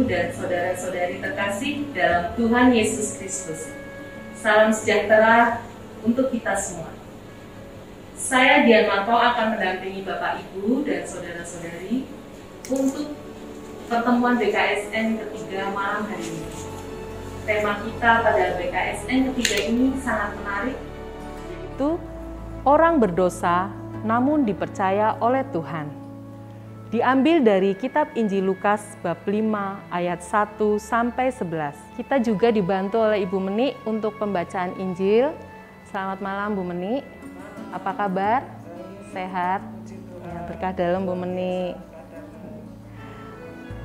Ibu dan saudara-saudari terkasih dalam Tuhan Yesus Kristus. Salam sejahtera untuk kita semua. Saya Dian Marto akan mendampingi Bapak Ibu dan saudara-saudari untuk pertemuan BKSN ketiga malam hari ini. Tema kita pada BKSN ketiga ini sangat menarik, yaitu orang berdosa namun dipercaya oleh Tuhan. Diambil dari kitab Injil Lukas bab 5 ayat 1 sampai 11. Kita juga dibantu oleh Ibu Meni untuk pembacaan Injil. Selamat malam Bu Meni. Apa kabar? Sehat? Ya, berkah dalam Bu Meni.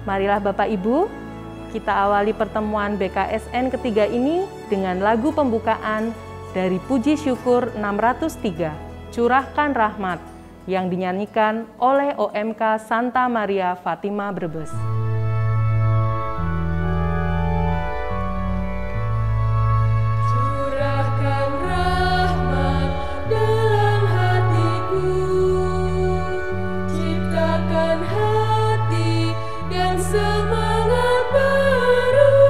Marilah Bapak Ibu, kita awali pertemuan BKSN ketiga ini dengan lagu pembukaan dari Puji Syukur 603, Curahkan Rahmat, yang dinyanyikan oleh OMK Santa Maria Fatima Brebes. Curahkan rahmat dalam hatiku, ciptakan hati dan semangat baru,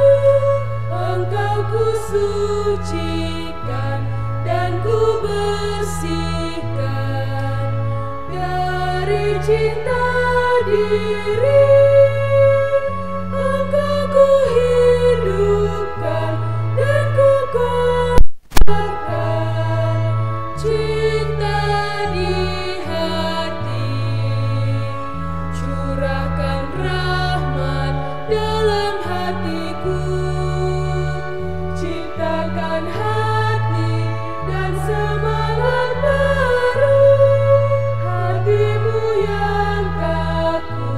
Engkau ku sucikan dan ku bersihkan dari cinta diri, Engkau ku hidupkan dan ku kobarkan cinta di hati. Curahkan rahmat dalam hatiku, ciptakan hati dan semangat baru, hatimu yang kaku,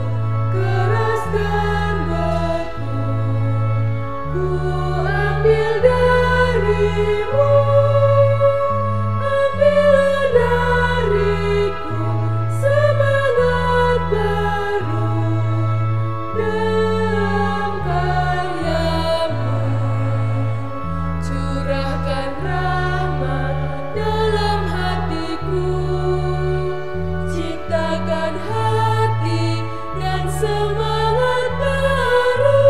keras dan beku, ku ambil darimu, ambillah dariku semangat baru dalam karyamu. Curahkan rahmat dalam hatiku, ciptakan hati dan semangat baru.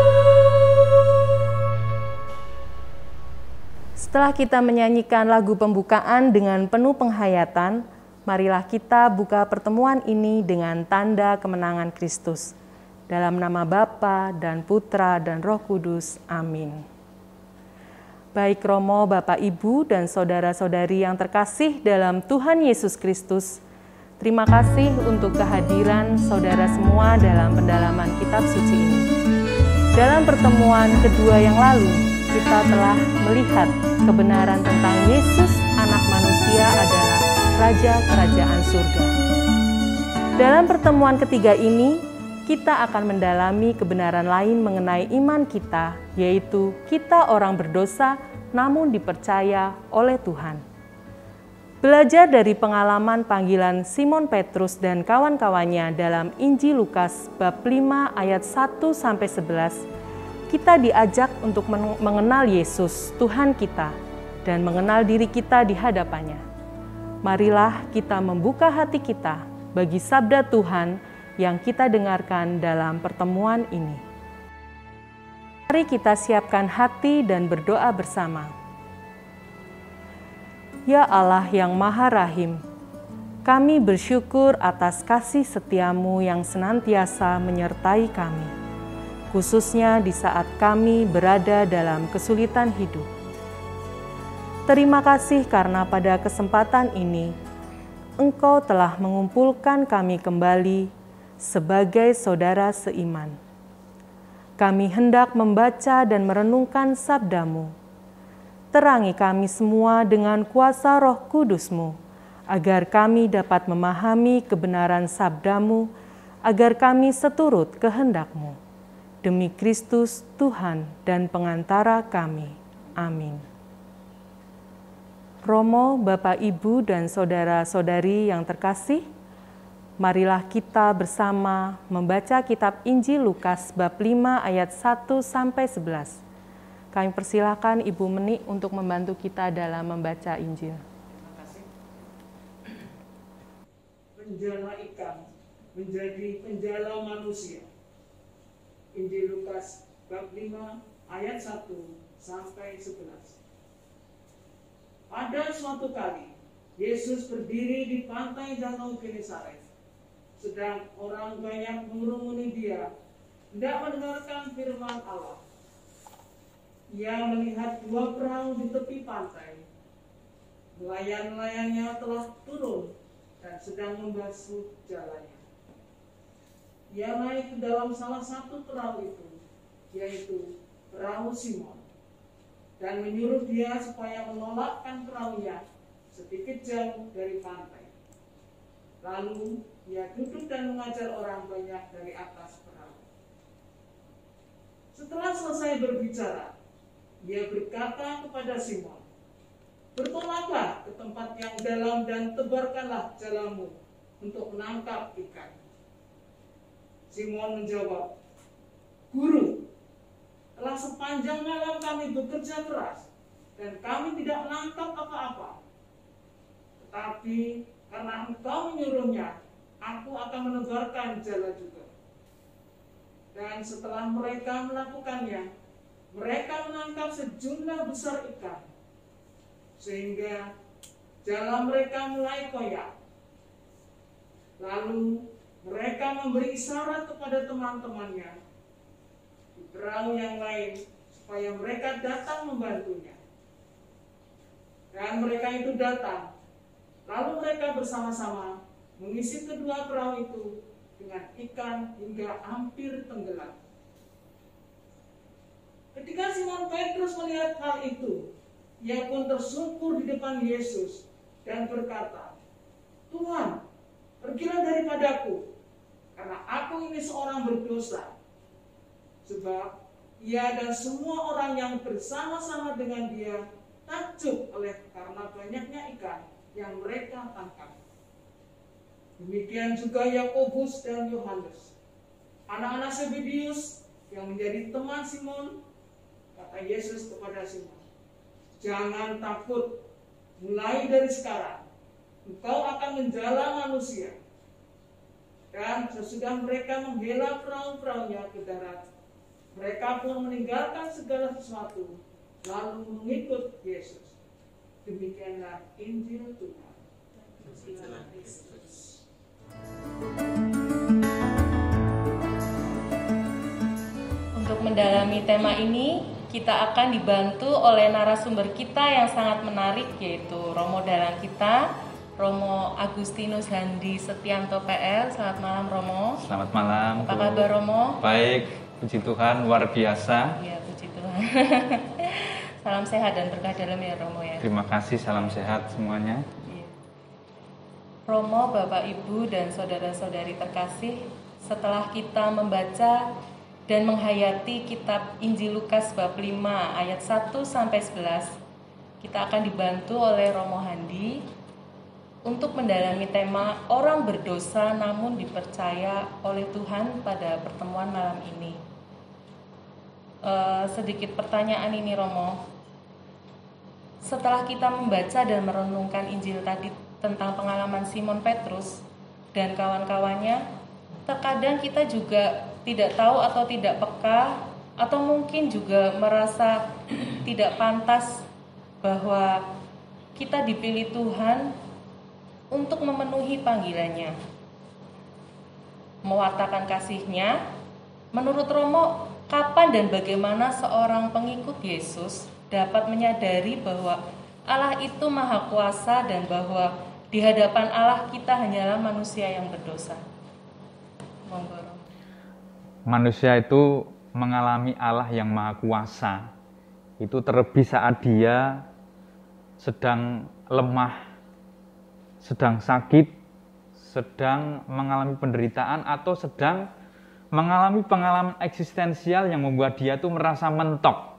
Setelah kita menyanyikan lagu pembukaan dengan penuh penghayatan, marilah kita buka pertemuan ini dengan tanda kemenangan Kristus. Dalam nama Bapa dan Putra dan Roh Kudus. Amin. Baik Romo, Bapak, Ibu, dan saudara-saudari yang terkasih dalam Tuhan Yesus Kristus, terima kasih untuk kehadiran saudara semua dalam pendalaman kitab suci ini. Dalam pertemuan kedua yang lalu, kita telah melihat kebenaran tentang Yesus, anak manusia adalah Raja Kerajaan Surga. Dalam pertemuan ketiga ini, kita akan mendalami kebenaran lain mengenai iman kita, yaitu kita orang berdosa namun dipercaya oleh Tuhan. Belajar dari pengalaman panggilan Simon Petrus dan kawan-kawannya dalam Injil Lukas bab 5 ayat 1-11, kita diajak untuk mengenal Yesus, Tuhan kita, dan mengenal diri kita di hadapannya. Marilah kita membuka hati kita bagi sabda Tuhan yang kita dengarkan dalam pertemuan ini. Mari kita siapkan hati dan berdoa bersama. Ya Allah yang Maha Rahim, kami bersyukur atas kasih setiamu yang senantiasa menyertai kami, khususnya di saat kami berada dalam kesulitan hidup. Terima kasih karena pada kesempatan ini, Engkau telah mengumpulkan kami kembali sebagai saudara seiman. Kami hendak membaca dan merenungkan sabda-Mu. Terangi kami semua dengan kuasa Roh Kudus-Mu, agar kami dapat memahami kebenaran sabda-Mu, agar kami seturut kehendak-Mu. Demi Kristus, Tuhan dan pengantara kami. Amin. Romo, Bapak, Ibu, dan saudara-saudari yang terkasih, marilah kita bersama membaca kitab Injil Lukas bab 5 ayat 1-11. Kami persilakan Ibu Meni untuk membantu kita dalam membaca Injil. Terima kasih. Penjala ikan menjadi penjala manusia. Injil Lukas bab 5 ayat 1 sampai 11. Pada suatu kali, Yesus berdiri di pantai Danau Genesaret. Sedang orang banyak mengurumuni dia, hendak mendengarkan firman Allah. Ia melihat dua perahu di tepi pantai. Nelayan-nelayannya telah turun dan sedang membasuh jalannya. Ia naik ke dalam salah satu perahu itu, yaitu perahu Simon, dan menyuruh dia supaya menolakkan perahunya sedikit jauh dari pantai. Lalu ia duduk dan mengajar orang banyak dari atas perahu. Setelah selesai berbicara, ia berkata kepada Simon, "Bertolaklah ke tempat yang dalam dan tebarkanlah jalamu untuk menangkap ikan." Simon menjawab, "Guru, telah sepanjang malam kami bekerja keras dan kami tidak menangkap apa-apa. Tetapi karena engkau menyuruhnya, aku akan menebarkan jala juga." Dan setelah mereka melakukannya, mereka menangkap sejumlah besar ikan, sehingga jala mereka mulai koyak. Lalu mereka memberi isyarat kepada teman-temannya di perahu yang lain supaya mereka datang membantunya. Dan mereka itu datang. Lalu mereka bersama-sama mengisi kedua perahu itu dengan ikan hingga hampir tenggelam. Ketika Simon Petrus melihat hal itu, ia pun tersungkur di depan Yesus dan berkata, "Tuhan, pergilah daripadaku, karena aku ini seorang berdosa." Sebab ia dan semua orang yang bersama-sama dengan dia takjub karena banyaknya ikan yang mereka tangkap. Demikian juga Yakobus dan Yohanes, anak-anak Zebedeus yang menjadi teman Simon. Kata Yesus kepada Simon, "Jangan takut, mulai dari sekarang engkau akan menjala manusia." Dan sesudah mereka menghela perahu-perahunya ke darat, mereka pun meninggalkan segala sesuatu, lalu mengikut Yesus. Demikianlah Injil Tuhan. Terpujilah Kristus. Untuk mendalami tema ini, kita akan dibantu oleh narasumber kita yang sangat menarik, yaitu Romo Dalang kita, Romo Agustinus Handi Setianto PL. Selamat malam, Romo. Selamat malam. Apa kabar, Romo? Baik, puji Tuhan, luar biasa. Ya, puji Tuhan. Salam sehat dan berkah dalam ya, Romo ya. Terima kasih, salam sehat semuanya. Iya. Romo, Bapak, Ibu, dan saudara-saudari terkasih, setelah kita membaca dan menghayati kitab Injil Lukas bab 5 ayat 1 sampai 11, kita akan dibantu oleh Romo Handi untuk mendalami tema orang berdosa namun dipercaya oleh Tuhan pada pertemuan malam ini. Sedikit pertanyaan ini, Romo. Setelah kita membaca dan merenungkan Injil tadi tentang pengalaman Simon Petrus dan kawan-kawannya, terkadang kita juga tidak tahu atau tidak peka, atau mungkin juga merasa tidak pantas bahwa kita dipilih Tuhan untuk memenuhi panggilannya, mewartakan kasih-Nya. Menurut Romo, kapan dan bagaimana seorang pengikut Yesus dapat menyadari bahwa Allah itu Maha Kuasa dan bahwa di hadapan Allah kita hanyalah manusia yang berdosa? Monggo, Romo. Manusia itu mengalami Allah yang Maha Kuasa. Itu terlebih saat dia sedang lemah, sedang sakit, sedang mengalami penderitaan, atau sedang mengalami pengalaman eksistensial yang membuat dia tuh merasa mentok.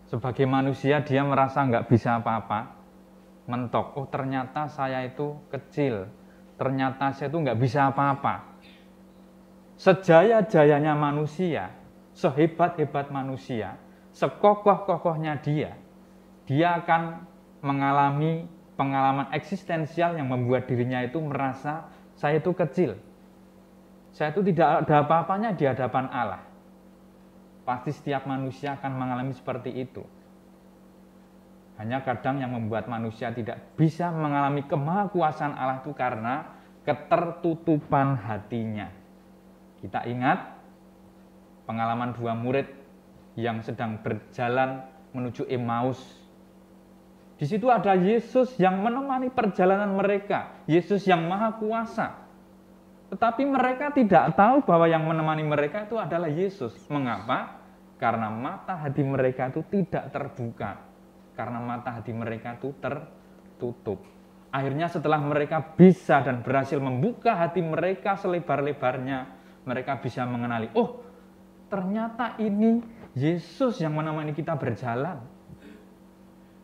Sebagai manusia dia merasa nggak bisa apa-apa, mentok. Oh, ternyata saya itu kecil, ternyata saya itu nggak bisa apa-apa. Sejaya-jayanya manusia, sehebat-hebat manusia, sekokoh-kokohnya dia akan mengalami pengalaman eksistensial yang membuat dirinya itu merasa saya itu kecil. Saya itu tidak ada apa-apanya di hadapan Allah. Pasti setiap manusia akan mengalami seperti itu. Hanya kadang yang membuat manusia tidak bisa mengalami kemahakuasaan Allah itu karena ketertutupan hatinya. Kita ingat pengalaman dua murid yang sedang berjalan menuju Emmaus. Di situ ada Yesus yang menemani perjalanan mereka, Yesus yang maha kuasa. Tetapi mereka tidak tahu bahwa yang menemani mereka itu adalah Yesus. Mengapa? Karena mata hati mereka itu tidak terbuka. Karena mata hati mereka itu tertutup. Akhirnya setelah mereka bisa dan berhasil membuka hati mereka selebar-lebarnya, mereka bisa mengenali, oh ternyata ini Yesus yang menemani kita berjalan.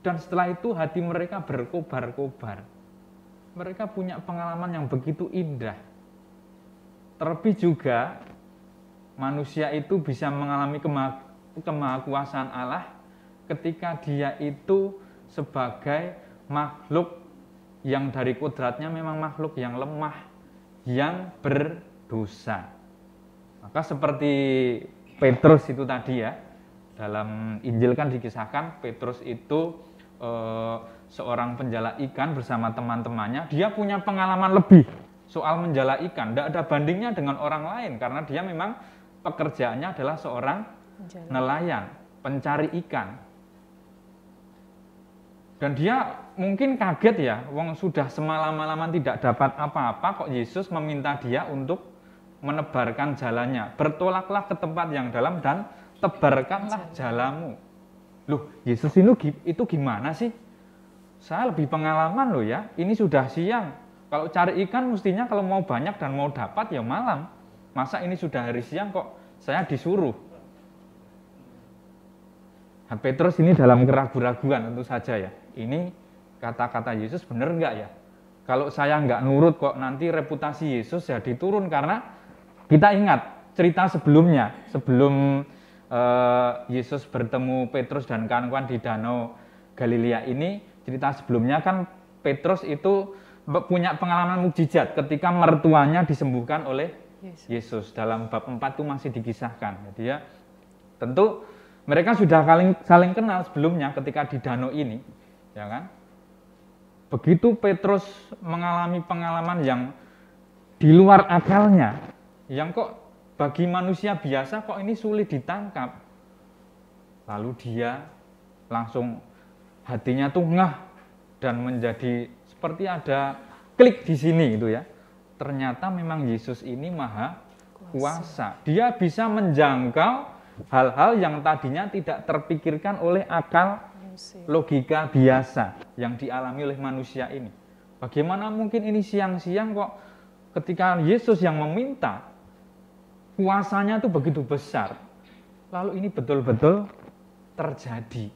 Dan setelah itu hati mereka berkobar-kobar. Mereka punya pengalaman yang begitu indah. Terlebih juga manusia itu bisa mengalami kemahakuasaan Allah ketika dia itu sebagai makhluk yang dari kodratnya memang makhluk yang lemah, yang berdosa. Maka seperti Petrus itu tadi ya, dalam Injil kan dikisahkan Petrus itu seorang penjala ikan bersama teman-temannya. Dia punya pengalaman lebih soal menjala ikan, tidak ada bandingnya dengan orang lain karena dia memang pekerjaannya adalah seorang nelayan, pencari ikan. Dan dia mungkin kaget ya, wong sudah semalam-malaman tidak dapat apa-apa, kok Yesus meminta dia untuk menebarkan jalannya. Bertolaklah ke tempat yang dalam dan tebarkanlah jalamu. Loh, Yesus itu gimana sih? Saya lebih pengalaman loh ya, ini sudah siang. Kalau cari ikan mestinya kalau mau banyak dan mau dapat ya malam. Masa ini sudah hari siang kok saya disuruh? Nah, Petrus ini dalam keraguan-raguan tentu saja ya. Ini kata-kata Yesus benar enggak ya? Kalau saya enggak nurut kok nanti reputasi Yesus ya diturun. Karena kita ingat cerita sebelumnya. Sebelum Yesus bertemu Petrus dan kawan-kawan di Danau Galilea ini, cerita sebelumnya kan Petrus itu punya pengalaman mukjizat ketika mertuanya disembuhkan oleh Yesus. Dalam bab 4 itu masih dikisahkan. Jadi ya, tentu mereka sudah saling kenal sebelumnya ketika di danau ini, ya kan? Begitu Petrus mengalami pengalaman yang di luar akalnya, yang kok bagi manusia biasa kok ini sulit ditangkap. Lalu dia langsung hatinya tuh ngah dan menjadi seperti ada klik di sini gitu ya. Ternyata memang Yesus ini maha kuasa. Dia bisa menjangkau hal-hal yang tadinya tidak terpikirkan oleh akal logika biasa yang dialami oleh manusia ini. Bagaimana mungkin ini siang-siang kok ketika Yesus yang meminta, kuasanya itu begitu besar. Lalu ini betul-betul terjadi.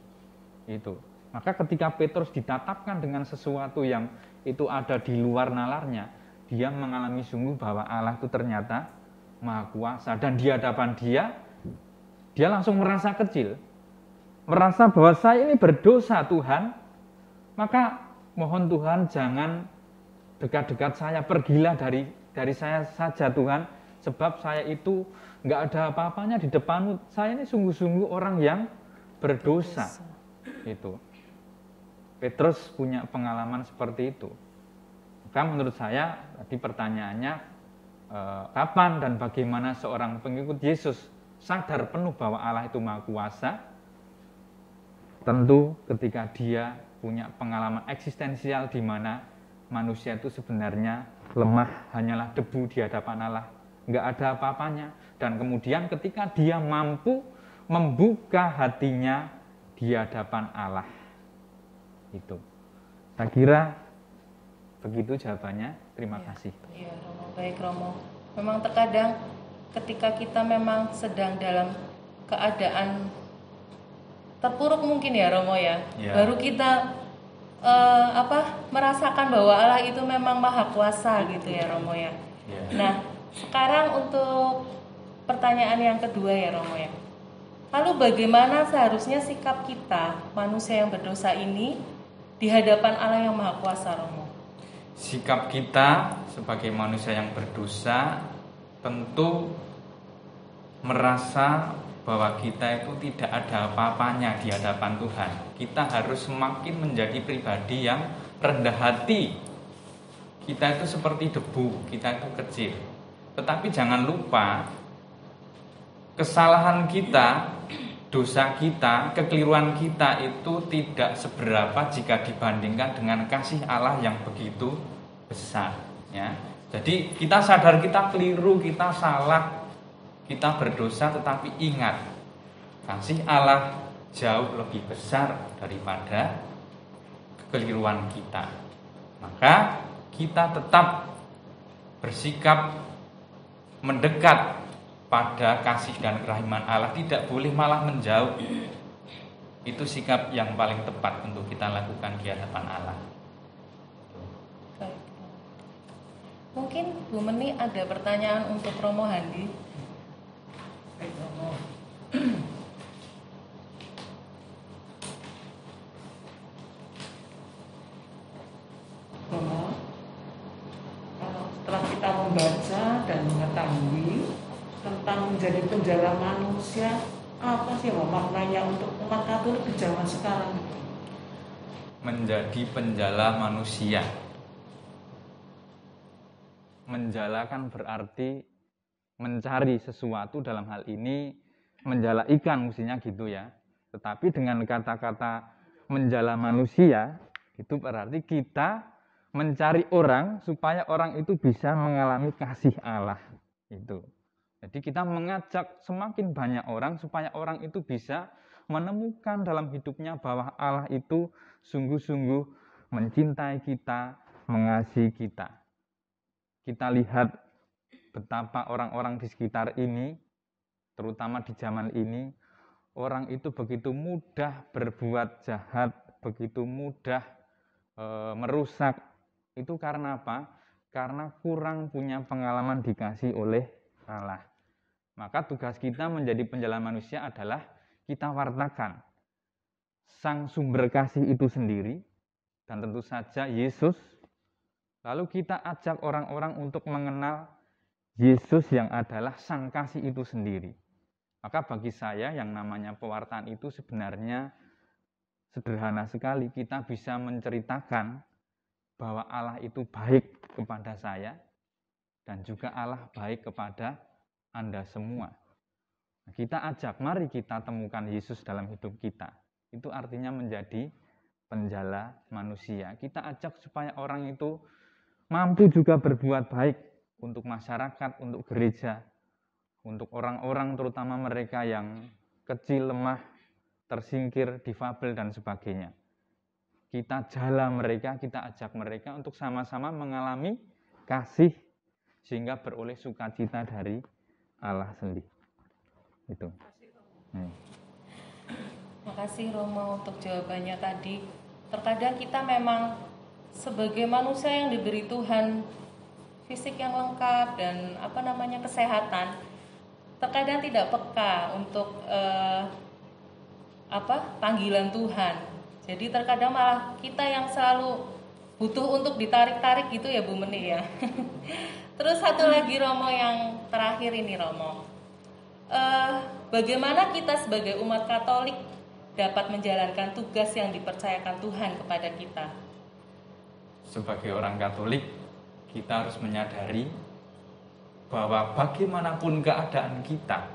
Itu. Maka ketika Petrus ditatapkan dengan sesuatu yang itu ada di luar nalarnya, dia mengalami sungguh bahwa Allah itu ternyata maha kuasa. Dan di hadapan dia langsung merasa kecil. Merasa bahwa saya ini berdosa Tuhan, maka mohon Tuhan jangan dekat-dekat saya, pergilah dari saya saja Tuhan, sebab saya itu nggak ada apa-apanya di depanmu. Saya ini sungguh-sungguh orang yang berdosa. Itu. Petrus punya pengalaman seperti itu. Maka menurut saya tadi pertanyaannya kapan dan bagaimana seorang pengikut Yesus sadar penuh bahwa Allah itu maha kuasa? Tentu ketika dia punya pengalaman eksistensial di mana manusia itu sebenarnya lemah, hanyalah debu di hadapan Allah, nggak ada apa-apanya. Dan kemudian ketika dia mampu membuka hatinya di hadapan Allah, itu. Saya kira begitu jawabannya. Terima kasih. Iya, Romo. Baik, Romo. Memang terkadang ketika kita memang sedang dalam keadaan terpuruk mungkin ya, Romo ya. Baru kita merasakan bahwa Allah itu memang maha kuasa gitu ya, Romo ya. Nah, sekarang untuk pertanyaan yang kedua ya, Romo ya. Lalu bagaimana seharusnya sikap kita manusia yang berdosa ini di hadapan Allah yang maha kuasa, Romo? Sikap kita sebagai manusia yang berdosa tentu merasa bahwa kita itu tidak ada apa-apanya di hadapan Tuhan. Kita harus semakin menjadi pribadi yang rendah hati. Kita itu seperti debu, kita itu kecil. Tetapi jangan lupa, kesalahan kita, dosa kita, kekeliruan kita itu tidak seberapa jika dibandingkan dengan kasih Allah yang begitu besar. Ya. Jadi kita sadar kita keliru, kita salah, kita berdosa, tetapi ingat, kasih Allah jauh lebih besar daripada kekeliruan kita. Maka kita tetap bersikap mendekat pada kasih dan kerahiman Allah, tidak boleh malah menjauh. Itu sikap yang paling tepat untuk kita lakukan di hadapan Allah. Baik. Mungkin Bu Meni ada pertanyaan untuk Romo Handi. Baik, Romo. Romo, setelah kita membaca dan mengetahui tentang menjadi penjala manusia, apa sih maknanya untuk umat Katolik di zaman sekarang? Menjadi penjala manusia. Menjala kan berarti mencari sesuatu, dalam hal ini menjala ikan mestinya gitu ya. Tetapi dengan kata-kata menjala manusia, itu berarti kita mencari orang supaya orang itu bisa mengalami kasih Allah. Itu. Jadi kita mengajak semakin banyak orang supaya orang itu bisa menemukan dalam hidupnya bahwa Allah itu sungguh-sungguh mencintai kita, mengasihi kita. Kita lihat betapa orang-orang di sekitar ini, terutama di zaman ini, orang itu begitu mudah berbuat jahat, begitu mudah merusak. Itu karena apa? Karena kurang punya pengalaman dikasih oleh Allah. Maka tugas kita menjadi penjala manusia adalah kita wartakan sang sumber kasih itu sendiri, dan tentu saja Yesus. Lalu kita ajak orang-orang untuk mengenal Yesus yang adalah sang kasih itu sendiri. Maka bagi saya yang namanya pewartaan itu sebenarnya sederhana sekali. Kita bisa menceritakan bahwa Allah itu baik kepada saya dan juga Allah baik kepada Anda semua. Kita ajak, mari kita temukan Yesus dalam hidup kita. Itu artinya menjadi penjala manusia. Kita ajak supaya orang itu mampu juga berbuat baik untuk masyarakat, untuk gereja, untuk orang-orang terutama mereka yang kecil, lemah, tersingkir, difabel dan sebagainya. Kita jala mereka, kita ajak mereka untuk sama-sama mengalami kasih sehingga beroleh sukacita dari Allah sendiri. Itu. Makasih Romo untuk jawabannya tadi. Terkadang kita memang sebagai manusia yang diberi Tuhan fisik yang lengkap dan kesehatan, terkadang tidak peka untuk panggilan Tuhan. Jadi terkadang malah kita yang selalu butuh untuk ditarik-tarik gitu ya Bu Meni ya. Terus satu lagi Romo, yang terakhir ini Romo, bagaimana kita sebagai umat Katolik dapat menjalankan tugas yang dipercayakan Tuhan kepada kita? Sebagai orang Katolik, kita harus menyadari bahwa bagaimanapun keadaan kita,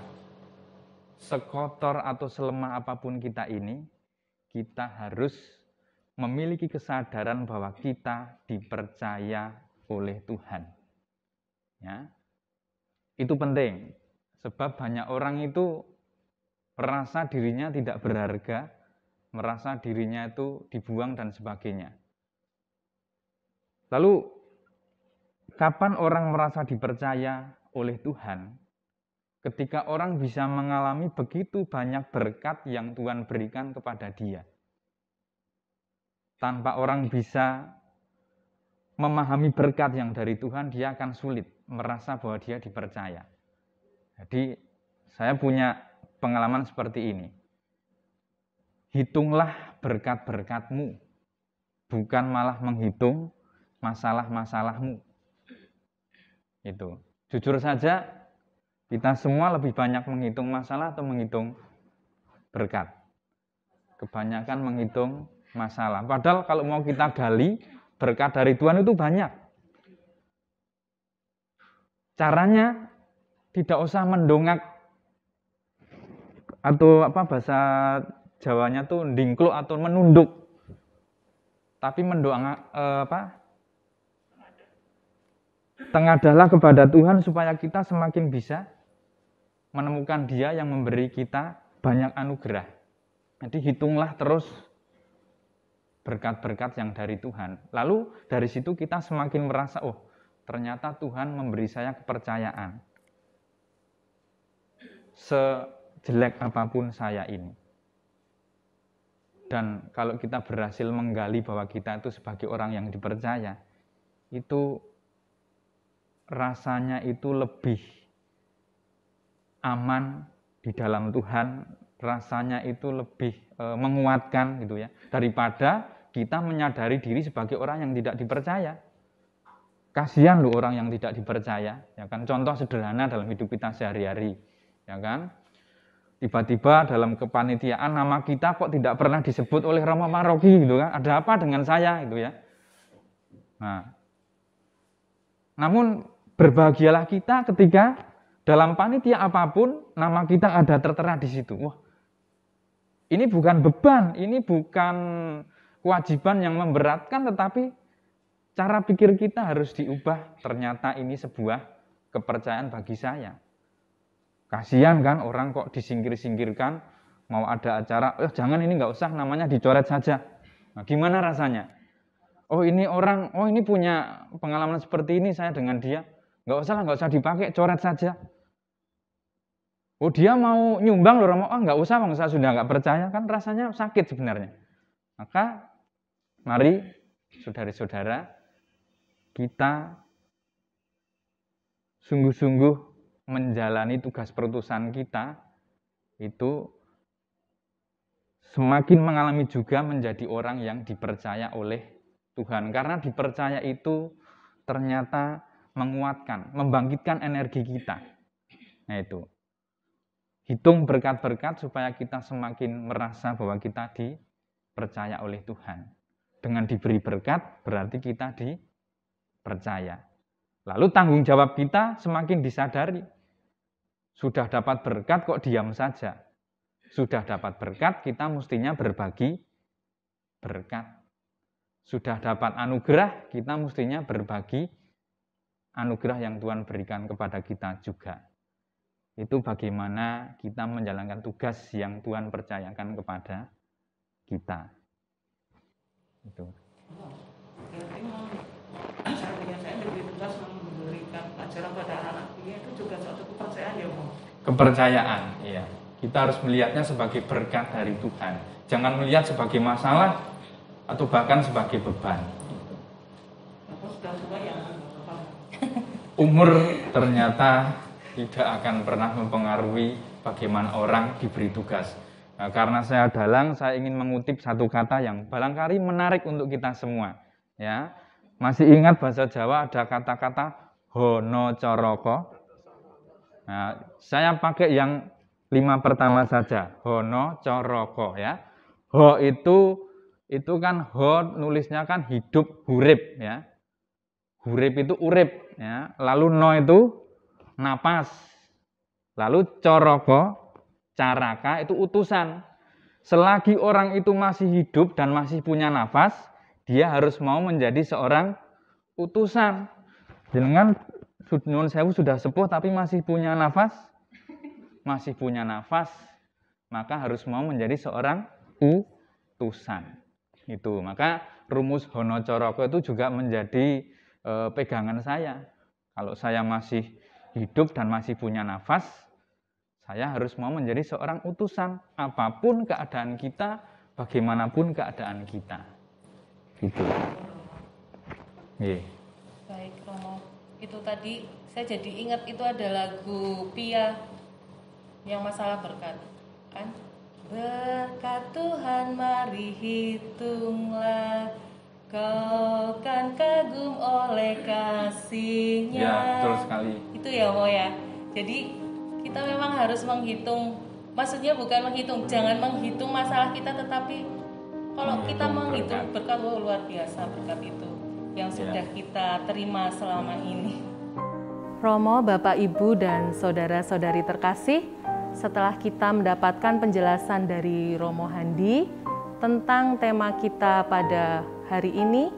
sekotor atau selemah apapun kita ini, kita harus memiliki kesadaran bahwa kita dipercaya oleh Tuhan. Ya, itu penting, sebab banyak orang itu merasa dirinya tidak berharga, merasa dirinya itu dibuang dan sebagainya. Lalu, kapan orang merasa dipercaya oleh Tuhan? Ketika orang bisa mengalami begitu banyak berkat yang Tuhan berikan kepada dia. Tanpa orang bisa memahami berkat yang dari Tuhan, dia akan sulit merasa bahwa dia dipercaya. Jadi, saya punya pengalaman seperti ini. Hitunglah berkat-berkatmu, bukan malah menghitung masalah-masalahmu. Itu. Jujur saja, Kita semua lebih banyak menghitung masalah atau menghitung berkat? Kebanyakan menghitung masalah. Padahal kalau mau kita gali, berkat dari Tuhan itu banyak. Caranya tidak usah mendongak atau bahasa Jawanya tuh ndingkluk atau menunduk. Tapi tengadalah kepada Tuhan supaya kita semakin bisa menemukan Dia yang memberi kita banyak anugerah. Jadi hitunglah terus berkat-berkat yang dari Tuhan. Lalu dari situ kita semakin merasa, oh ternyata Tuhan memberi saya kepercayaan. Sejelek apapun saya ini. Dan kalau kita berhasil menggali bahwa kita itu sebagai orang yang dipercaya, itu rasanya itu lebih aman di dalam Tuhan, rasanya itu lebih menguatkan gitu ya, daripada kita menyadari diri sebagai orang yang tidak dipercaya. Kasihan loh orang yang tidak dipercaya, ya kan? Contoh sederhana dalam hidup kita sehari-hari, ya kan? Tiba-tiba dalam kepanitiaan nama kita kok tidak pernah disebut oleh Romo Paroki gitu kan? Ada apa dengan saya gitu ya? Nah, namun berbahagialah kita ketika dalam panitia apapun nama kita ada tertera di situ. Wah, ini bukan beban, ini bukan kewajiban yang memberatkan, tetapi cara pikir kita harus diubah. Ternyata ini sebuah kepercayaan bagi saya. Kasihan kan orang kok disingkir-singkirkan, mau ada acara, jangan ini nggak usah, namanya dicoret saja. Nah, gimana rasanya? Oh ini orang, oh ini punya pengalaman seperti ini saya dengan dia, nggak usah lah, nggak usah dipakai, coret saja. Oh dia mau nyumbang loh, oh nggak usah, bang, saya sudah nggak percaya, kan rasanya sakit sebenarnya. Maka mari saudara-saudara kita sungguh-sungguh menjalani tugas perutusan kita itu semakin mengalami juga menjadi orang yang dipercaya oleh Tuhan. Karena dipercaya itu ternyata menguatkan, membangkitkan energi kita. Nah itu, hitung berkat-berkat supaya kita semakin merasa bahwa kita dipercaya oleh Tuhan. Dengan diberi berkat berarti kita dipercaya. Lalu tanggung jawab kita semakin disadari. Sudah dapat berkat kok diam saja. Sudah dapat berkat kita mestinya berbagi berkat. Sudah dapat anugerah kita mestinya berbagi anugerah yang Tuhan berikan kepada kita juga. Itu bagaimana kita menjalankan tugas yang Tuhan percayakan kepada kita. Itu. Berarti saya diberi tugas memberikan pelajaran pada anak itu juga suatu kepercayaan ya, Bang? Kepercayaan, iya. Kita harus melihatnya sebagai berkat dari Tuhan. Jangan melihat sebagai masalah atau bahkan sebagai beban. Umur ternyata tidak akan pernah mempengaruhi bagaimana orang diberi tugas. Nah, karena saya dalang, saya ingin mengutip satu kata yang barangkali menarik untuk kita semua. Ya, masih ingat bahasa Jawa ada kata-kata hono coroko. Nah, saya pakai yang 5 pertama saja, hono coroko ya. Ho itu kan ho nulisnya kan hidup hurip ya. Hurip itu urip ya. Lalu no itu napas. Lalu coroko, caraka itu utusan. Selagi orang itu masih hidup dan masih punya nafas, dia harus mau menjadi seorang utusan. Dengan nyuwun sewu sudah sepuh tapi masih punya nafas, maka harus mau menjadi seorang utusan. Itu. Maka rumus hono coroko itu juga menjadi pegangan saya. Kalau saya masih hidup dan masih punya nafas, saya harus mau menjadi seorang utusan. Apapun keadaan kita, bagaimanapun keadaan kita. Gitu. Baik, Romo. Itu tadi saya jadi ingat itu ada lagu Pia yang masalah berkat, kan? Berkat Tuhan mari hitunglah, kau kan kagum oleh kasih-Nya. Ya, betul sekali. Itu ya, Mo ya. Jadi kita memang harus menghitung, maksudnya bukan menghitung, jangan menghitung masalah kita, tetapi kalau kita menghitung berkat, oh luar biasa berkat itu yang sudah kita terima selama ini. Romo, Bapak, Ibu, dan saudara-saudari terkasih, setelah kita mendapatkan penjelasan dari Romo Handi tentang tema kita pada hari ini,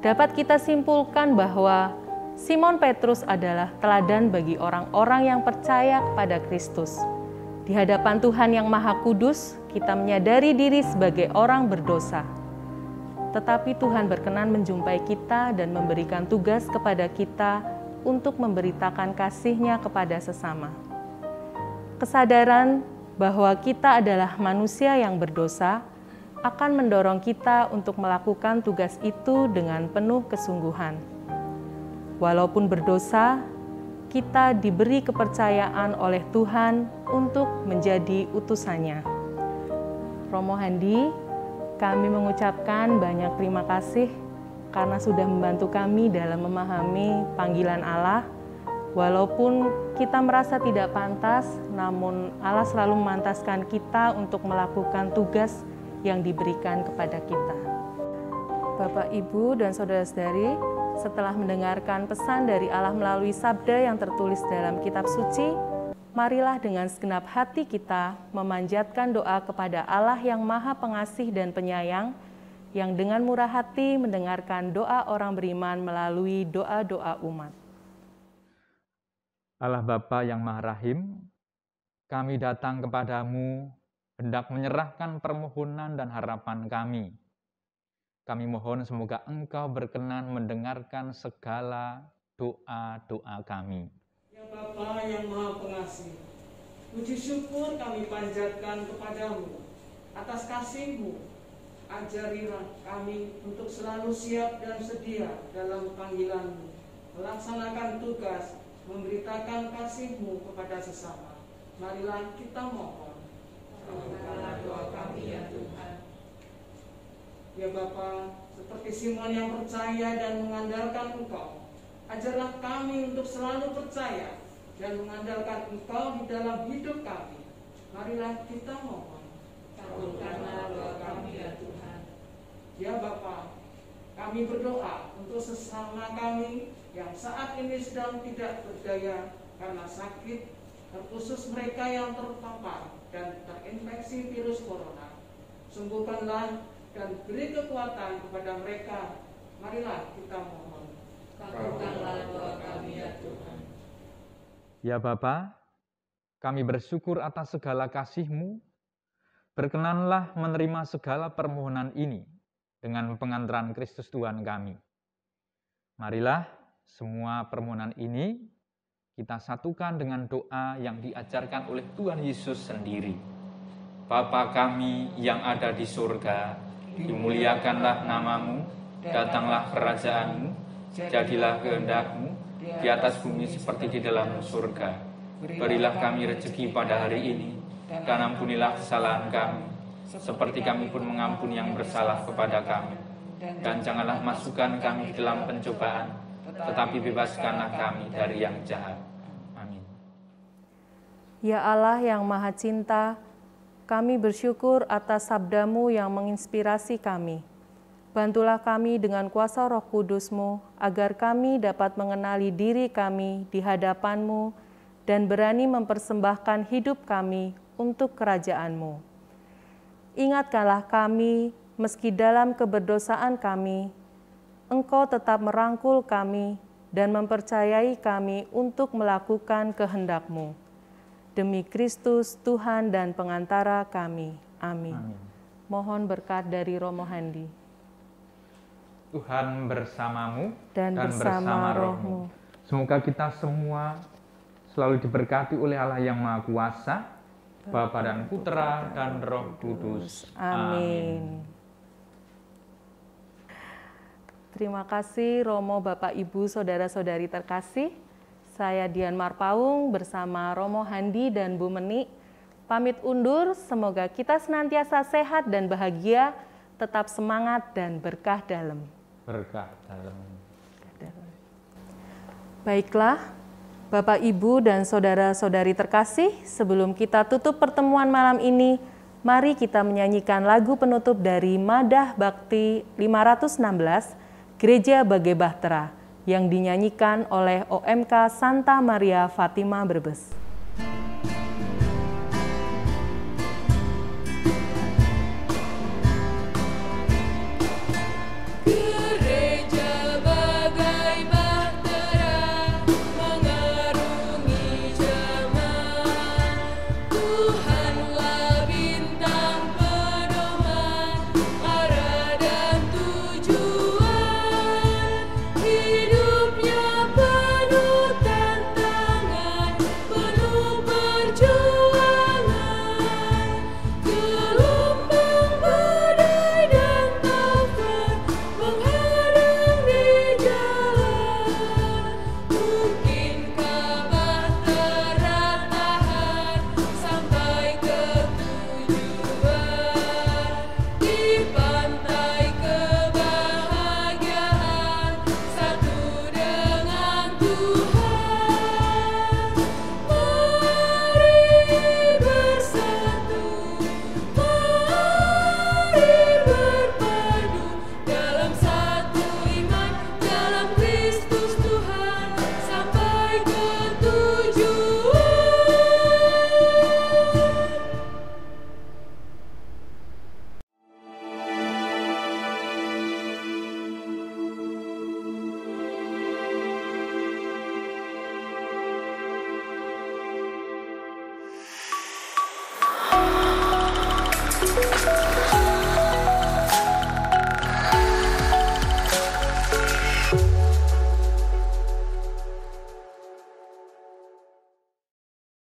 dapat kita simpulkan bahwa Simon Petrus adalah teladan bagi orang-orang yang percaya kepada Kristus. Di hadapan Tuhan yang Maha Kudus, kita menyadari diri sebagai orang berdosa. Tetapi Tuhan berkenan menjumpai kita dan memberikan tugas kepada kita untuk memberitakan kasih-Nya kepada sesama. Kesadaran bahwa kita adalah manusia yang berdosa akan mendorong kita untuk melakukan tugas itu dengan penuh kesungguhan. Walaupun berdosa, kita diberi kepercayaan oleh Tuhan untuk menjadi utusannya. Romo Handi, kami mengucapkan banyak terima kasih karena sudah membantu kami dalam memahami panggilan Allah. Walaupun kita merasa tidak pantas, namun Allah selalu memantaskan kita untuk melakukan tugas yang diberikan kepada kita. Bapak, Ibu, dan saudara-saudari, setelah mendengarkan pesan dari Allah melalui sabda yang tertulis dalam kitab suci, marilah dengan segenap hati kita memanjatkan doa kepada Allah yang Maha Pengasih dan Penyayang, yang dengan murah hati mendengarkan doa orang beriman melalui doa-doa umat. Allah Bapa yang Maha Rahim, kami datang kepadamu hendak menyerahkan permohonan dan harapan kami. Kami mohon semoga Engkau berkenan mendengarkan segala doa-doa kami. Ya Bapa yang Maha Pengasih, puji syukur kami panjatkan kepadamu atas kasih-Mu. Ajarilah kami untuk selalu siap dan sedia dalam panggilan-Mu, melaksanakan tugas, memberitakan kasih-Mu kepada sesama. Marilah kita mohon. Kabulkanlah doa kami ya Tuhan. Ya Bapa, seperti Simon yang percaya dan mengandalkan Engkau, ajarlah kami untuk selalu percaya dan mengandalkan Engkau di dalam hidup kami. Marilah kita mohon. Kabulkanlah doa kami ya Tuhan. Ya Bapa, kami berdoa untuk sesama kami yang saat ini sedang tidak berdaya karena sakit, terkhusus mereka yang terpapar dan terinfeksi virus corona. Sembuhkanlah dan beri kekuatan kepada mereka. Marilah kita mohon. Kabulkanlah doa kami ya Tuhan. Ya Bapa, kami bersyukur atas segala kasih-Mu. Berkenanlah menerima segala permohonan ini dengan pengantaran Kristus Tuhan kami. Marilah semua permohonan ini kita satukan dengan doa yang diajarkan oleh Tuhan Yesus sendiri. Bapa kami yang ada di surga, dimuliakanlah nama-Mu, datanglah kerajaan-Mu, jadilah kehendak-Mu di atas bumi seperti di dalam surga. Berilah kami rezeki pada hari ini, dan ampunilah kesalahan kami, seperti kami pun mengampuni yang bersalah kepada kami. Dan janganlah masukkan kami ke dalam pencobaan, tetapi bebaskanlah kami dari yang jahat. Amin. Ya Allah yang Maha Cinta, kami bersyukur atas sabda-Mu yang menginspirasi kami. Bantulah kami dengan kuasa Roh Kudus-Mu, agar kami dapat mengenali diri kami di hadapan-Mu dan berani mempersembahkan hidup kami untuk kerajaan-Mu. Ingatkanlah kami, meski dalam keberdosaan kami, Engkau tetap merangkul kami dan mempercayai kami untuk melakukan kehendak-Mu. Demi Kristus, Tuhan dan pengantara kami. Amin. Amin. Mohon berkat dari Romo Handi. Tuhan bersamamu Dan bersama roh-Mu. Semoga kita semua selalu diberkati oleh Allah yang Maha Kuasa, Bapa dan Putra dan Roh Kudus. Amin. Terima kasih Romo, Bapak, Ibu, saudara-saudari terkasih. Saya Dian Marpaung bersama Romo Handi dan Bu Meni. Pamit undur, semoga kita senantiasa sehat dan bahagia, tetap semangat dan berkah dalam. Berkah dalam. Baiklah, Bapak, Ibu, dan saudara-saudari terkasih, sebelum kita tutup pertemuan malam ini, mari kita menyanyikan lagu penutup dari Madah Bakti 516, Gereja Bagai Bahtera, yang dinyanyikan oleh OMK Santa Maria Fatima Brebes.